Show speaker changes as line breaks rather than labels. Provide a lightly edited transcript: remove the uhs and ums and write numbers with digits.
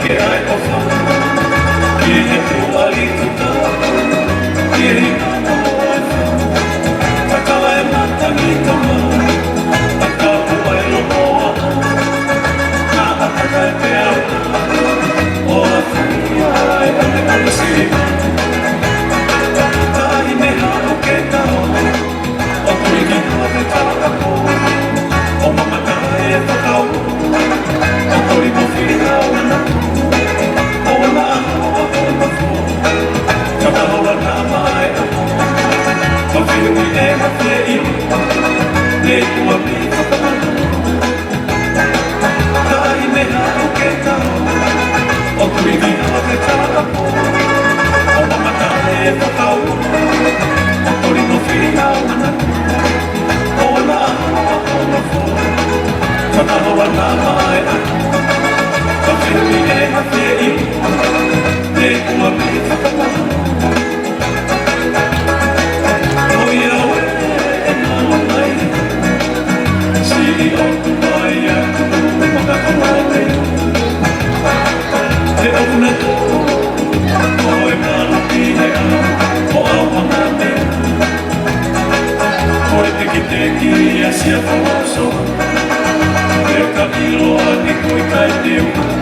ke ai o wha Ki he tua li tuta Ki he ina mo e wha Takala e matangi ka mau Taka pua e lo moa Ka ataka e te au O a whia e ane ane siri Tahi me hao ke tau O tui ki hua te tākapo O mamata e whakau O tui mo whiri hao ana O na aho a o na fua Ka tahoa na mai a Ka whiri e ha te iwi Ne ua mi whakana Tahi me hao ke tau O tui ki hua te tākapo O mamata e whakau O tui mo whiri hao ana O na aho a o na fua Ka tahoa na mai a Ka whiri e ha te iwi Ne ua mi whakana O ia oe e nā mai Si i o mai a Makakawate Te au na tō O e mana ki he a O au hanga mea O e teki teki a sia whawaso E ka ilo a ni koe kai teo